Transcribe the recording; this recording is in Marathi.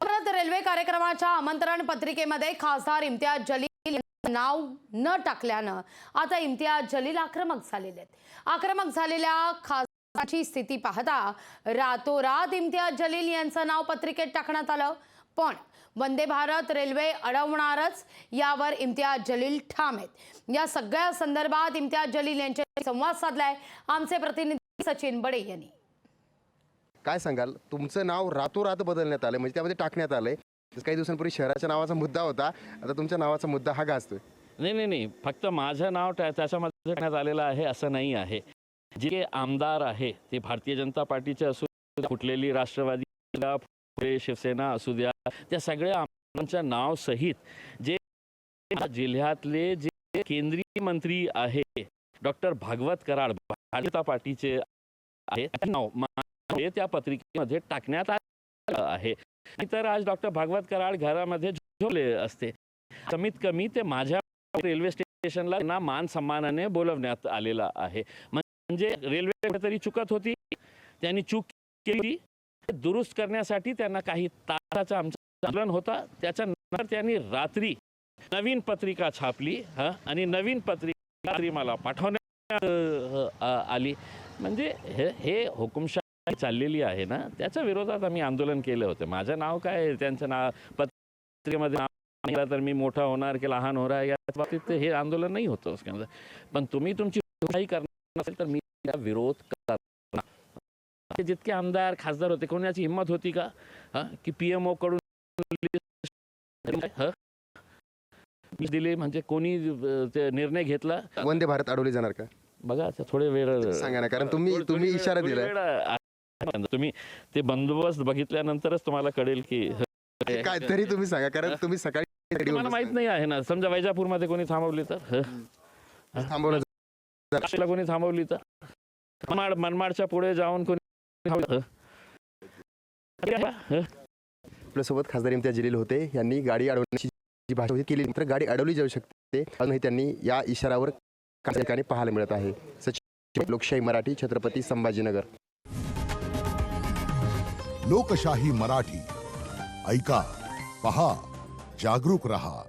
परत रेल्वे कार्यक्रमाच्या आमंत्रण पत्रिकेमध्ये खासदार इम्तियाज जलील यांचं नाव न टाकल्यानं आता इम्तियाज जलील आक्रमक झालेले आहेत। आक्रमक झालेल्या खासदाराची स्थिती पाहता रातोरात इम्तियाज जलील यांचं नाव पत्रिकेत टाकण्यात आलं। पण वंदे भारत रेल्वे अडवणारच यावर इम्तियाज जलील ठाम आहेत। या सगळ्या संदर्भात इम्तियाज जलील यांच्याशी संवाद साधलाय आमचे प्रतिनिधी सचिन बडे यांनी। काय सांगाल, तुमचं नाव रातोरात बदलण्यात आलं, म्हणजे त्यामध्ये टाकण्यात आलंय। काही दिवसांपूर्वी शहराच्या नावाचा मुद्दा होता, आता तुमच्या नावाचा मुद्दा हा गाजतोय। नाही, फक्त माझं नाव त्याच्यामध्ये टाकण्यात आलेलं आहे असं नाही आहे। जे आमदार आहे ते भारतीय जनता पार्टीचे असू, फुटलेली राष्ट्रवादी, शिवसेना असू द्या, त्या सगळ्या आमदारांच्या नाव सहित जे जिल्ह्यातले जे केंद्रीय मंत्री आहे डॉक्टर भागवत कराड भारतीय जनता पार्टीचे आहे, नाव त्या पत्रिकेमध्ये टाकण्यात आलं आहे। तर आज डॉक्टर भागवत कराड घरामध्ये झोपले असते, कमीत कमी ते माझ्या रेल्वे स्टेशनला ना मान सन्मानाने बोलवण्यात आलेला आहे। म्हणजे रेल्वे तरी चुकत होती, त्यांनी चूक केली, दुरुस्त करण्यासाठी त्यांना काही तासाचं आमचं आंदोलन होता। त्याच्यानंतर त्यांनी रात्री नवीन पत्रिका छापली आणि नवीन पत्रिका मला पाठवण्यात आली। म्हणजे हे हुकुमशाही चाललेली आहे ना, त्याच्या विरोधात आम्ही आंदोलन केले होते। माझं नाव काय, त्यांचं नाव पत्रिकेमध्ये नाव तर मी मोठा होणार की लहान होणार या बाबतीत हे आंदोलन नाही होतं। पण तुम्ही तुमची हुकुमशाही करणार असेल तर मी त्या विरोध करणार। जितके आमदार खासदार होते, कोणाची हिंमत होती का की पीएमओ कडून दिले, म्हणजे कोणी निर्णय घेतला? वंदे भारत अडवली जाणार का? बघा थोडे वेळ सांगा ना, कारण तुम्ही इशारा दिलाय। तुम्ही ते बंदोबस्त बघितल्यानंतरच तुम्हाला कळेल की काय तरी तुम्ही सांगा, कारण तुम्ही सकाळी मला माहित नाही आहे ना। समजा वैजापूर मध्ये कोणी थांबवली तर थांबवलं, कोणी थांबवली तर मनमाडच्या पुढे जाऊन कोणी आपल्यासोबत खासदार इम्तियाज जलील होते। यांनी गाडी अडवण्याची जी भाषा होती केली, तर गाडी अडवली जाऊ शकते अजूनही त्यांनी या इशारावर काही ठिकाणी पाहायला मिळत आहे। सचिन, लोकशाही मराठी, छत्रपती संभाजीनगर। लोकशाही मराठी, ऐका, पहा, जागरूक रहा।